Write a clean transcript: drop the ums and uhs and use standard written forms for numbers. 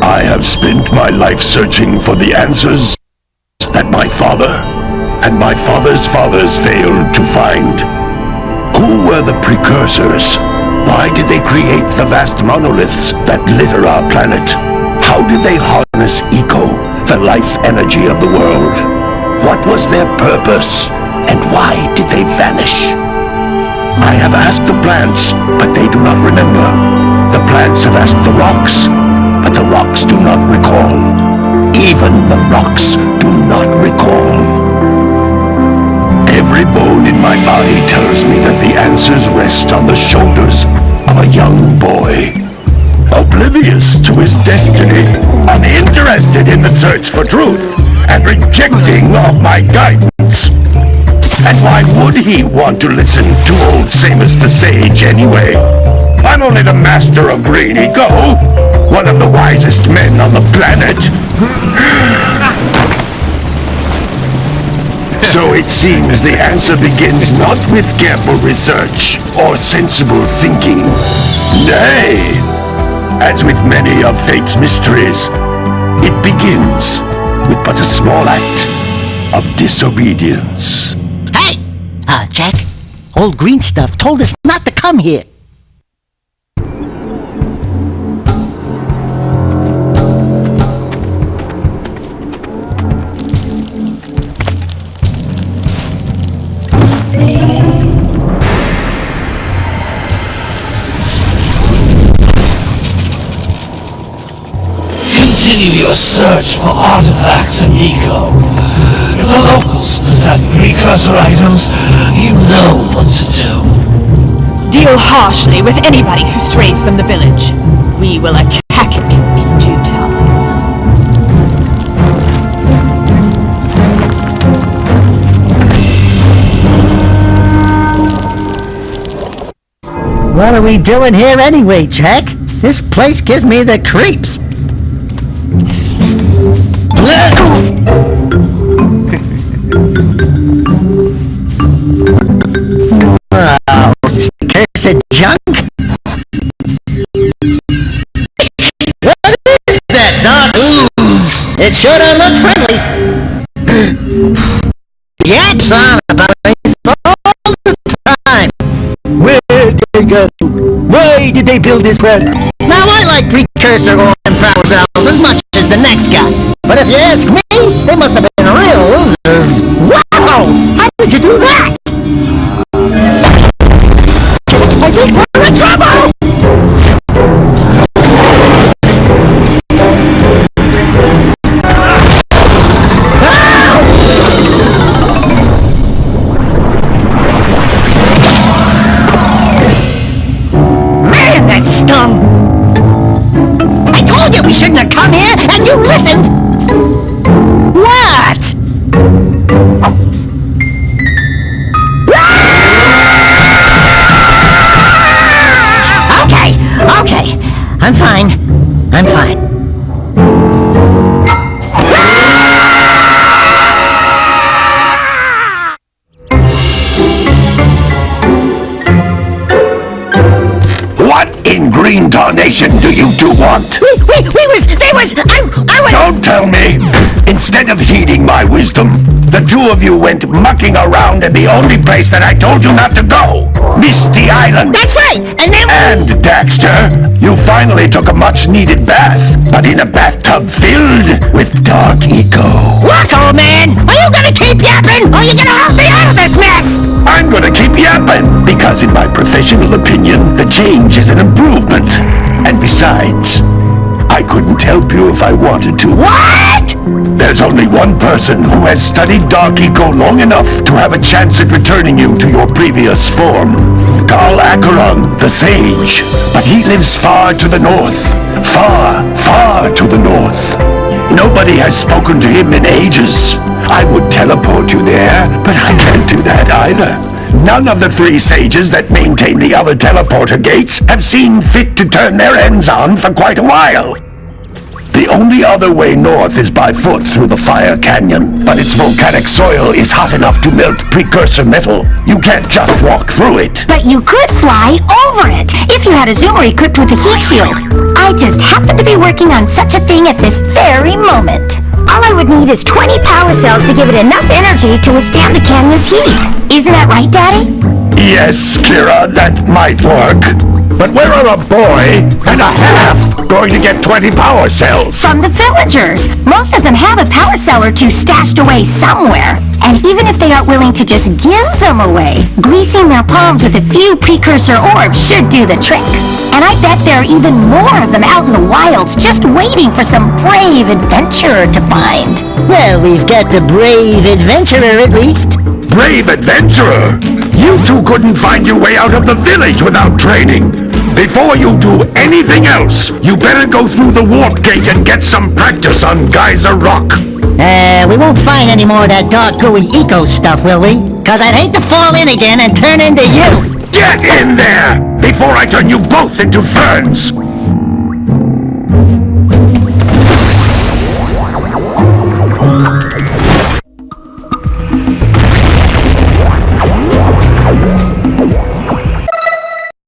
I have spent my life searching for the answers that my father and my father's fathers failed to find. Who were the precursors? Why did they create the vast monoliths that litter our planet? How did they harness eco, the life energy of the world? What was their purpose? And why did they vanish? I have asked the plants, but they do not remember. The plants have asked the rocks, but the rocks do not recall. Even the rocks do not recall. Every bone in my body tells me that the answers rest on the shoulders of a young boy. Oblivious to his destiny, uninterested in the search for truth, and rejecting of my guidance. And why would he want to listen to old Samus the Sage anyway? I'm only the master of green eco, one of the wisest men on the planet. So it seems the answer begins not with careful research or sensible thinking. Nay, as with many of fate's mysteries, it begins with but a small act of disobedience. Hey! Jack, old green stuff told us not to come here. Continue your search for artifacts and eco. If the locals possess precursor items, you know what to do. Deal harshly with anybody who strays from the village. We will attack it in due time. What are we doing here anyway, Jack? This place gives me the creeps. Oh, cursed junk! What is that dark ooze? It sure don't look friendly. Yaps on about it all the time. Where did they go? Why did they build this crap? Now I like precursor oil and power cells as much as the next guy. But if you ask me, they must have been real losers. Wow! How did you do that? I think we're in trouble! Man, that stung! I told you we shouldn't have come here, and you listened! What? Okay, I'm fine. I'm fine. What in green tarnation do you two want? I was... Don't tell me! Instead of heeding my wisdom, the two of you went mucking around in the only place that I told you not to go! Misty Island! That's right! And then... And, Dexter, you finally took a much-needed bath, but in a bathtub filled with dark eco. Look, old man! Are you gonna keep yapping, or are you gonna help me out of this mess? I'm gonna keep yapping, because in my professional opinion, the change is an improvement. And besides, I couldn't help you if I wanted to. What? There's only one person who has studied Dark Eco long enough to have a chance at returning you to your previous form. Carl Acheron, the Sage. But he lives far to the north. Far, far to the north. Nobody has spoken to him in ages. I would teleport you there, but I can't do that either. None of the three sages that maintain the other teleporter gates have seen fit to turn their ends on for quite a while. The only other way north is by foot through the Fire Canyon, but its volcanic soil is hot enough to melt precursor metal. You can't just walk through it. But you could fly over it if you had a zoomer equipped with a heat shield. I just happen to be working on such a thing at this very moment. All I would need is 20 power cells to give it enough energy to withstand the canyon's heat. Isn't that right, Daddy? Yes, Kira, that might work. But where are a boy and a half going to get 20 power cells? From the villagers. Most of them have a power cell or two stashed away somewhere. And even if they aren't willing to just give them away, greasing their palms with a few precursor orbs should do the trick. And I bet there are even more of them out in the wilds just waiting for some brave adventurer to find. Well, we've got the brave adventurer at least. Brave adventurer! You two couldn't find your way out of the village without training. Before you do anything else, you better go through the warp gate and get some practice on Geyser Rock. We won't find any more of that dog gooey eco stuff, will we? 'Cause I'd hate to fall in again and turn into you. Get in there! Before I turn you both into ferns!